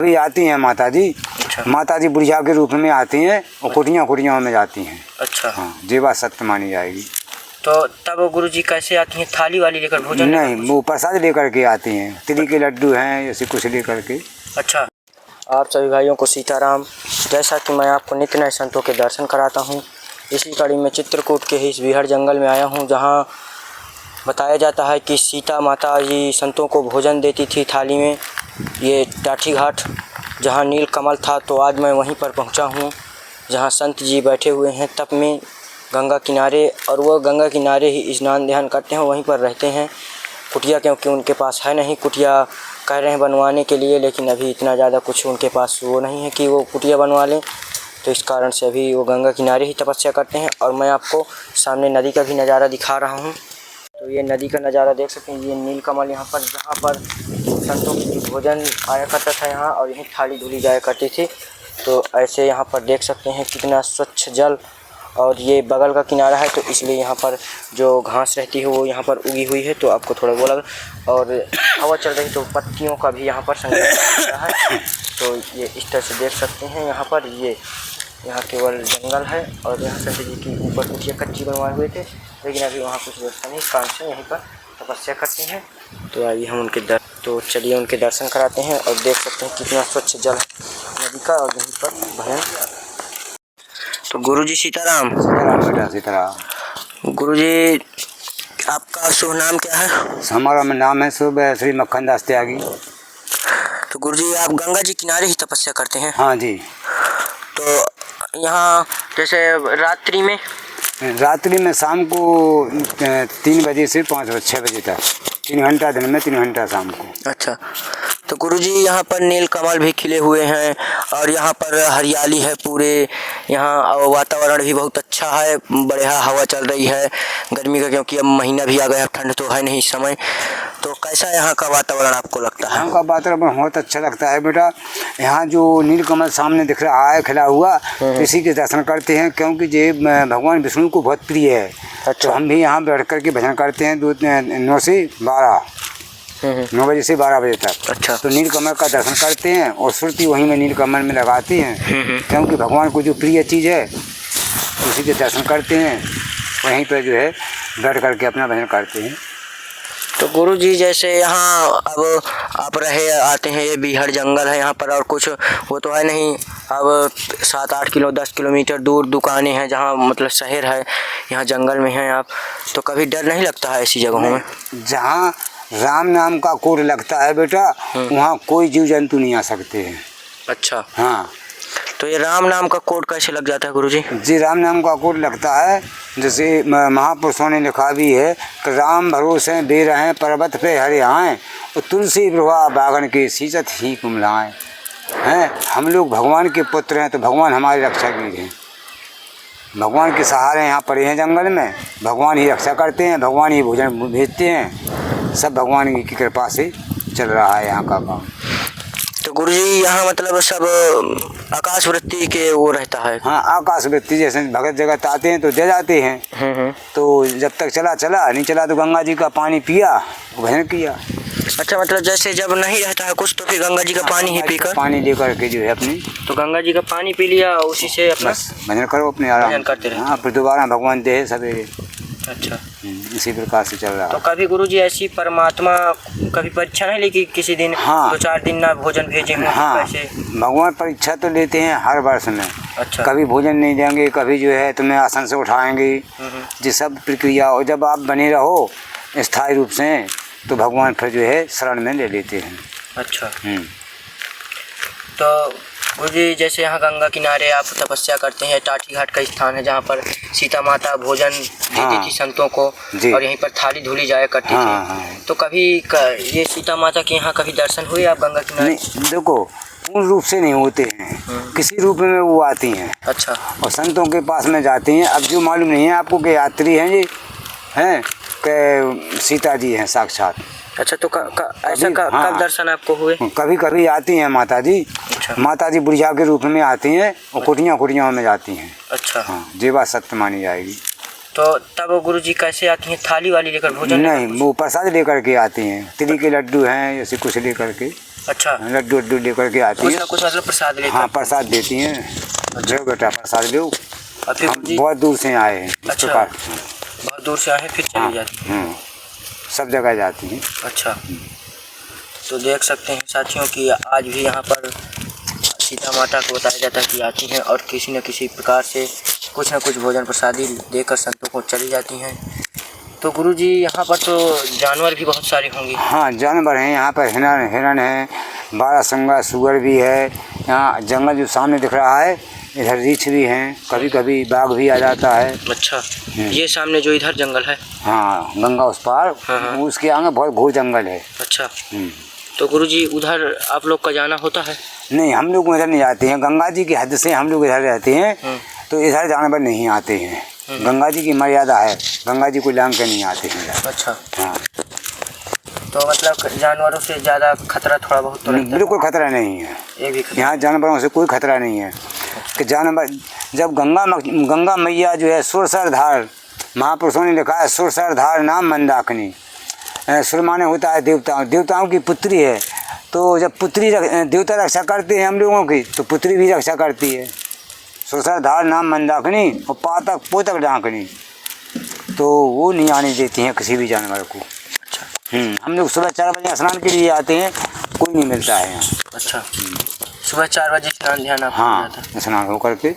अभी आती हैं माता जी। अच्छा। माता जी बुढ़िया के रूप में आती हैं और कुटियाँ में जाती हैं। अच्छा। हाँ, ये बात सत्य मानी जाएगी। तो तब गुरुजी कैसे आती हैं, थाली वाली लेकर भोजन नहीं, वो प्रसाद लेकर के आती हैं, तिली के लड्डू हैं ऐसे कुछ लेकर के। अच्छा। आप सभी भाइयों को सीताराम। जैसा कि मैं आपको नित्य नए संतों के दर्शन कराता हूँ, इसी कड़ी में चित्रकूट के ही इस बिहार जंगल में आया हूँ, जहाँ बताया जाता है कि सीता माता जी संतों को भोजन देती थी थाली में। ये टाठी घाट जहाँ नील कमल था, तो आज मैं वहीं पर पहुँचा हूँ जहाँ संत जी बैठे हुए हैं तप में गंगा किनारे, और वह गंगा किनारे ही स्नान ध्यान करते हैं, वहीं पर रहते हैं। कुटिया क्योंकि उनके पास है नहीं, कुटिया कह रहे हैं बनवाने के लिए, लेकिन अभी इतना ज़्यादा कुछ उनके पास वो नहीं है कि वो कुटिया बनवा लें, तो इस कारण से अभी वो गंगा किनारे ही तपस्या करते हैं। और मैं आपको सामने नदी का भी नज़ारा दिखा रहा हूँ। तो ये नदी का नज़ारा देख सकते हैं, ये नील कमल यहाँ पर, जहाँ पर संतों की भोजन आया करता था यहाँ, और यहीं थाली धुली जाया करती थी। तो ऐसे यहाँ पर देख सकते हैं कितना स्वच्छ जल, और ये बगल का किनारा है, तो इसलिए यहाँ पर जो घास रहती है वो यहाँ पर उगी हुई है, तो आपको थोड़ा वो लगा। और हवा चल रही, तो पत्तियों का भी यहाँ पर संकट है। तो ये इस तरह से देख सकते हैं यहाँ पर, ये यहाँ केवल जंगल है, और यहाँ संत जी की ऊपर कुटिया कच्ची बनवाए हुए थे, लेकिन अभी वहाँ कुछ व्यवस्था नहीं, काम से यहीं पर तपस्या करते हैं। तो आइए हम तो चलिए उनके दर्शन कराते हैं, और देख सकते हैं कितना स्वच्छ जल है नदी का, और यहीं पर भजन। तो गुरुजी सीताराम। सीताराम बेटा, सीताराम। गुरुजी आपका शुभ नाम क्या है? हमारा नाम है शुभ श्री मक्खन दास त्यागी। तो गुरुजी आप गंगा जी किनारे ही तपस्या करते हैं? हाँ जी। तो यहाँ जैसे रात्रि में शाम को 3 बजे से 6 बजे तक, 3 घंटा दिन में, 3 घंटा शाम को। अच्छा। तो गुरुजी यहाँ पर नील कमल भी खिले हुए हैं, और यहाँ पर हरियाली है पूरे, यहाँ वातावरण भी बहुत अच्छा है, बढ़िया हवा चल रही है गर्मी का, क्योंकि अब महीना भी आ गया, ठंड तो है नहीं इस समय। तो कैसा यहाँ का वातावरण आपको लगता है? यहाँ का वातावरण बहुत अच्छा लगता है बेटा। यहाँ जो नील कमल सामने दिख रहा है खिला हुआ, इसी के दर्शन करते हैं, क्योंकि ये भगवान विष्णु को बहुत प्रिय है। अच्छा। तो हम भी यहाँ बैठ कर के भजन करते हैं 9 से 12, 9 बजे से 12 बजे तक। अच्छा। तो नील कमल का दर्शन करते हैं, और श्रुति वहीं में नील कमल में लगाती हैं, क्योंकि भगवान को जो प्रिय चीज़ है उसी के दर्शन करते हैं, वहीं पर जो है बैठ करके अपना भजन करते हैं। तो गुरुजी जैसे यहाँ अब आप आते हैं, ये बिहार जंगल है, यहाँ पर और कुछ वो तो है नहीं, अब 7-8 किलो 10 किलोमीटर दूर दुकानें हैं, जहाँ मतलब शहर है, यहाँ जंगल में हैं आप, तो कभी डर नहीं लगता है ऐसी जगहों में? जहाँ राम नाम का कोड लगता है बेटा, वहाँ कोई जीव जंतु नहीं आ सकते हैं। अच्छा। हाँ। तो ये राम नाम का कोड कैसे लग जाता है गुरुजी? जी, राम नाम का कोड लगता है, जैसे महापुरुषों ने लिखा भी है कि राम भरोसे बेर हैं, पर्वत पे हरे आएँ, और तुलसी प्रभा बागन के सींचत ही कुमलाएँ। हैं, हम लोग भगवान के पुत्र हैं, तो भगवान हमारे रक्षावीर हैं, भगवान के सहारे यहाँ पड़े हैं जंगल में, भगवान ही रक्षा करते हैं, भगवान ही भोजन भेजते हैं, सब भगवान की कृपा से चल रहा है यहाँ का काम। तो गुरुजी यहाँ मतलब सब आकाश वृत्ति के वो रहता है? हाँ, आकाश वृत्ति, जैसे भगत जगत आते हैं तो दे जाते हैं। तो जब तक चला नहीं चला तो गंगा जी का पानी पिया, भजन किया। अच्छा, मतलब जैसे जब नहीं रहता है कुछ, तो फिर गंगा जी का पानी ही पीकर, पानी लेकर के जो है अपनी, तो गंगा जी का पानी पी लिया, उसी से अपना भजन करो, अपने आराम करते रहे। हाँ, फिर दोबारा भगवान दे सवेरे। अच्छा। इसी प्रकार से चल रहा है। तो कभी गुरुजी ऐसी परमात्मा कभी परीक्षा नहीं ली कि किसी दिन 2-4 दिन ना भोजन भेजेंगे? हाँ, भगवान परीक्षा तो लेते हैं हर वर्ष में। अच्छा। कभी भोजन नहीं देंगे, कभी जो है तुम्हें आसन से उठाएंगे, ये सब प्रक्रिया, और जब आप बने रहो स्थायी रूप से, तो भगवान फिर जो है शरण में ले लेते हैं। अच्छा। तो गुरुजी जैसे यहाँ गंगा किनारे आप तपस्या करते हैं, टाठी घाट का स्थान है, जहाँ पर सीता माता भोजन देती थी संतों को, और यहीं पर थाली धुली जाया करती थी। तो कभी ये सीता माता के यहाँ कभी दर्शन हुए आप गंगा किनारे? देखो, पूर्ण रूप से नहीं होते हैं, किसी रूप में वो आती हैं। अच्छा। और संतों के पास में जाती हैं। अब जो मालूम नहीं है आपको कि यात्री हैं जी, हैं कि सीता जी हैं साक्षात। अच्छा। तो ऐसा कब दर्शन आपको हुए? कभी कभी आती हैं माता जी। अच्छा। माता जी बुढ़िया के रूप में आती हैं, और कुटियाँ में जाती हैं। अच्छा। हाँ, ये बात सत्य मानी जाएगी। तो तब गुरुजी कैसे आती हैं, थाली वाली लेकर भोजन? नहीं, वो प्रसाद लेकर के आती हैं, तिली के लड्डू हैं ऐसे कुछ लेकर के। अच्छा, लड्डू वड्डू लेकर के आती कुछ हैं। ना कुछ मतलब प्रसाद लेकर। हाँ प्रसाद देती हैं। जो बेटा प्रसाद दो। और फिर हम गुरुजी बहुत दूर से आए हैं इस अच्छा। प्रकार। बहुत दूर से आए फिर चली जाती है। सब जगह जाती हैं। अच्छा, तो देख सकते हैं साथियों कि आज भी यहाँ पर सीता माता को बताया जाता है कि आती हैं और किसी न किसी प्रकार से कुछ न कुछ भोजन प्रसादी देकर संतों को चली जाती हैं। तो गुरुजी यहाँ पर तो जानवर भी बहुत सारे होंगे। हाँ जानवर हैं यहाँ पर। हिरण है, बारहसिंगा सुअर भी है। यहाँ जंगल जो सामने दिख रहा है, इधर रीछ भी हैं। कभी कभी बाघ भी आ जाता है। अच्छा, ये सामने जो इधर जंगल है। हाँ गंगा उस पार। हाँ। उसके आगे बहुत घोर जंगल है। अच्छा, तो गुरुजी उधर आप लोग का जाना होता है? नहीं हम लोग इधर नहीं जाते हैं। गंगा जी की हद से हम लोग इधर रहते हैं, तो इधर जानवर नहीं आते हैं। गंगा जी की मर्यादा है, गंगा जी को लांग के नहीं आते हैं इधर। अच्छा, हाँ तो मतलब जानवरों से ज़्यादा खतरा थोड़ा बहुत तो रहता है? बिल्कुल खतरा नहीं है। ये भी खतरा। यहाँ जानवरों से कोई खतरा नहीं है। कि जानवर जब गंगा मैया जो है सुरसरधार, महापुरुषों ने लिखा है सुरसरधार नाम मंदाकिनी। सुर माने होता है देवताओं की पुत्री है। तो जब पुत्री देवता रक्षा करते हैं हम लोगों की, तो पुत्री भी रक्षा करती है। सुरसरधार नाम मंदाकिनी और पातक पोतक डांकनी, तो वो नहीं आने देती हैं किसी भी जानवर को। हम लोग सुबह 4 बजे स्नान के लिए आते हैं, कोई नहीं मिलता है यहाँ। अच्छा, सुबह 4 बजे स्नान ध्यान आपको हो जाता है? हाँ स्नान होकर के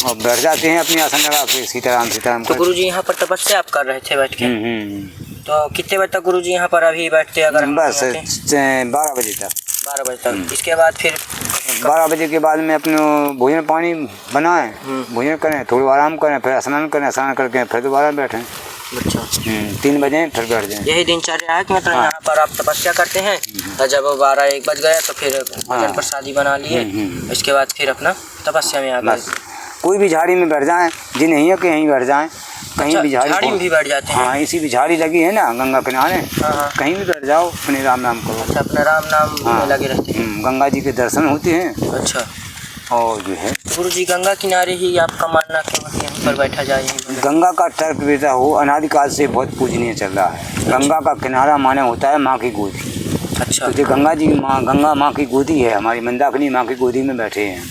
और बैठ जाते हैं अपनी आसन लगा के सीताराम सीताराम। तो गुरुजी यहाँ पर तपस्या आप कर रहे थे बैठ के? तो कितने बजे तक गुरुजी यहाँ पर अभी बैठते हैं? अगर बस 12 बजे तक। 12 बजे तक। इसके बाद फिर 12 बजे के बाद में अपने भोजन पानी बनाएं, भोजन करें, थोड़ा आराम करें, फिर स्नान करें, स्नान करके फिर दोबारा बैठें। अच्छा, 3 बजे फिर बैठ जाएं। यही दिनचर्या है कि मतलब यहाँ पर आप तपस्या करते हैं और जब 12-1 बज गया तो फिर भोजन प्रसादी बना लिए, इसके बाद फिर अपना तपस्या में आ गए। कोई भी झाड़ी में बैठ जाएं, जी नहीं है कि यहीं बैठ जाएं, कहीं भी झाड़ी में भी बैठ जाते हैं? हाँ इसी भी झाड़ी लगी है ना गंगा किनारे, कहीं भी बैठ जाओ, अपने राम नाम करो। अच्छा, अपने राम नाम में लगे रहते हैं। गंगा जी के दर्शन होते हैं। अच्छा, और जो है गुरुजी गंगा किनारे ही आपका मानना क्यों है यहीं पर बैठा जाए? गंगा का तर्क बेटा हो अनादिकाल से बहुत पूजनीय चल रहा है। गंगा का किनारा माने होता है माँ की गोदी। अच्छा, तो जो गंगा जी की माँ, गंगा माँ की गोदी है, हमारी मंदाकिनी माँ की गोदी में बैठे हैं।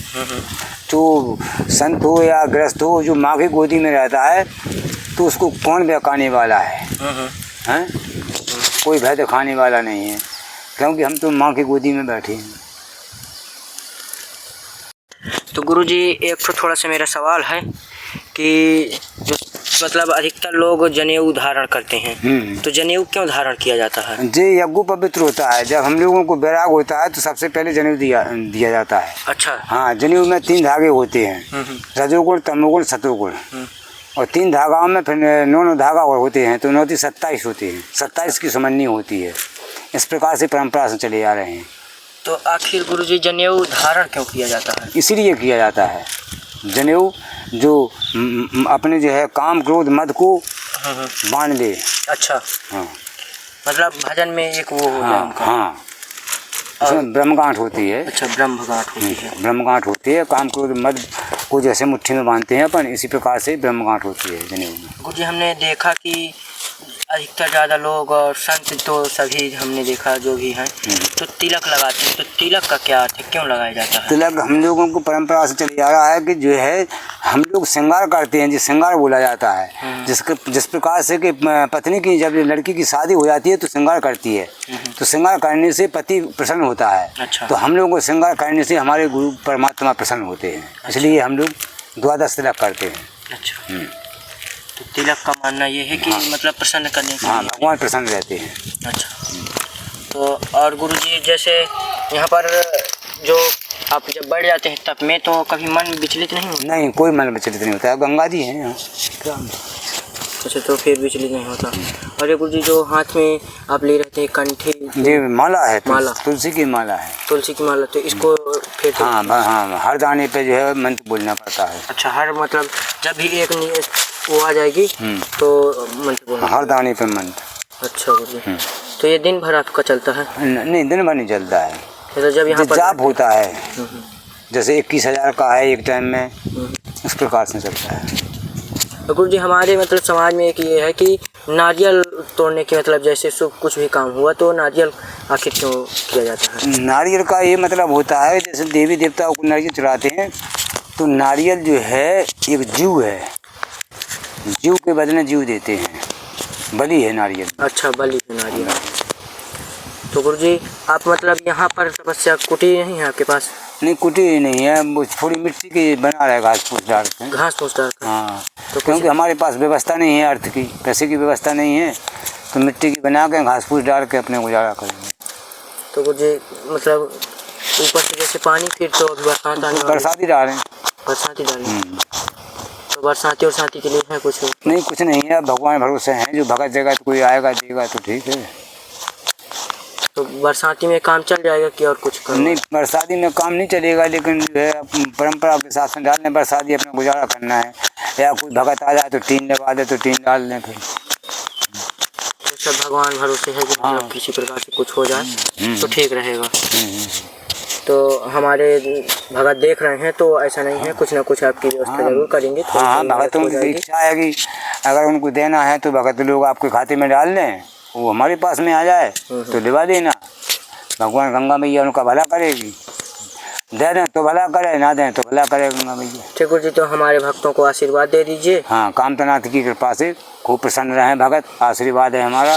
तो संत हो या गृहस्थ हो, जो माँ की गोदी में रहता है तो उसको कौन बहकाने वाला है? हैं? कोई भय दिखाने वाला नहीं है, क्योंकि हम तो माँ की गोदी में बैठे हैं। तो गुरुजी एक तो थोड़ा सा मेरा सवाल है कि जो मतलब अधिकतर लोग जनेऊ धारण करते हैं, तो जनेऊ क्यों धारण किया जाता है? जे यज्ञ पवित्र होता है। जब हम लोगों को वैराग होता है तो सबसे पहले जनेऊ दिया जाता है। अच्छा, हाँ जनेऊ में 3 धागे होते हैं, रजोगुण तमोगुण सतोगुण, और 3 धागाओं में फिर 9 धागा और होते हैं, तो 9 27 होते हैं। 27 की समन्वय होती है। इस प्रकार से परंपरा से चले आ रहे हैं। तो आखिर गुरुजी जनेऊ धारण क्यों किया जाता है? इसीलिए किया जाता है। जनेऊ जो अपने जो है काम क्रोध मद को बांध ले। अच्छा, हाँ मतलब भजन में एक वो हो जाए उनका। हाँ उसमें ब्रह्मगांठ होती है। अच्छा, ब्रह्मगांठ होती है। ब्रह्मगांठ होती है। काम क्रोध मद को जैसे मुट्ठी में बांधते हैं अपन, इसी प्रकार से ब्रह्मगांठ होती है जनेऊ में। गुरुजी हमने देखा कि अधिकतर ज़्यादा लोग और संत तो सभी हमने देखा जो भी हैं तो तिलक लगाते हैं। तो तिलक का क्या अर्थ है, क्यों लगाया जाता है? तिलक हम लोगों को परंपरा से चली आ रहा है कि जो है हम लोग श्रृंगार करते हैं, जिस श्रृंगार बोला जाता है। जिस प्रकार से कि पत्नी की जब लड़की की शादी हो जाती है तो श्रृंगार करती है, तो श्रृंगार करने से पति प्रसन्न होता है। अच्छा, तो हम लोगों को श्रृंगार करने से हमारे गुरु परमात्मा प्रसन्न होते हैं। इसलिए हम लोग 12 तिलक करते हैं। अच्छा, तो तिलक का मानना ये है कि मतलब प्रसन्न करने के लिए। भगवान प्रसन्न रहते हैं। अच्छा, तो और गुरुजी जैसे यहाँ पर जो आप जब बढ़ जाते हैं तब में तो कभी मन विचलित नहीं होता? नहीं, कोई मन विचलित नहीं होता है। गंगा जी हैं यहाँ। अच्छा, तो फिर विचलित नहीं होता। और ये गुरुजी जो हाथ में आप ले रहते हैं कंठी, ये माला है, माला तुलसी की माला है। तुलसी की माला, तो इसको फिर हाँ हर दाने पे जो है मंत्र बोलना पड़ता है। अच्छा, हर मतलब जब भी एक वो आ जाएगी तो मंत्र बोलना, हर दाने पे मंत्र। अच्छा गुरुजी, तो ये दिन भर आपका चलता है? नहीं, दिन भर नहीं चलता है। तो जब यहाँ पर जाप होता है, जैसे 21,000 का है एक टाइम में, उस प्रकार से चलता है। तो गुरुजी हमारे मतलब समाज में एक ये है कि नारियल तोड़ने के मतलब जैसे शुभ कुछ भी काम हुआ तो नारियल आखिर क्यों किया जाता है? नारियल का ये मतलब होता है जैसे देवी देवताओं को नारियल चढ़ाते हैं तो नारियल जो है एक जीव है, जीव के बदले जीव देते हैं, बलि है नारियल। अच्छा, बलि है नारियल। तो गुरुजी आप मतलब यहाँ पर तपस्या कुटी नहीं है आपके पास? नहीं, कुटी नहीं है, वो थोड़ी मिट्टी की बना रहा है, घास फूस डाल के। घास फूस डाल कर? हाँ, तो क्योंकि हमारे पास व्यवस्था नहीं है, अर्थ की पैसे की व्यवस्था नहीं है, तो मिट्टी की बना के घास फूस डाल के अपने गुजारा करेंगे। तो गुरुजी मतलब ऊपर से जैसे पानी फिर तो अभी बरसात आने वाली, बरसाती डालें। बरसाती डालें। तो बरसाती और साथी के लिए है कुछ? नहीं, कुछ नहीं है, भगवान भरोसे हैं, जो भगत देगा तो कोई आएगा देगा तो ठीक है। तो बरसाती में काम चल जाएगा कि और कुछ करना? नहीं, बरसाती में काम नहीं चलेगा, लेकिन जो है परंपरा के हिसाब से डालने बरसाती अपना गुजारा करना है, या कोई भगत आ जाए तो टीन लगा दे तो टीन डाल लें फिर। तो सब भगवान भरोसे है कि मतलब किसी प्रकार से कुछ हो जाए तो ठीक रहेगा। तो हमारे भगत देख रहे हैं तो ऐसा नहीं है, कुछ ना कुछ आपकी व्यवस्था जरूर करेंगे। हाँ, भगतों की इच्छा है कि अगर उनको देना है तो भगत लोग आपके खाते में डाल दें, वो हमारे पास में आ जाए तो दिवा देना, भगवान गंगा मैया उनका भला करेगी, दे दें तो भला करे, ना दें तो भला करे गंगा मैया। ठीक गुरुजी, तो हमारे भक्तों को आशीर्वाद दे दीजिए। हाँ, कामतनाथ की कृपा से खूब प्रसन्न रहें भगत, आशीर्वाद है हमारा।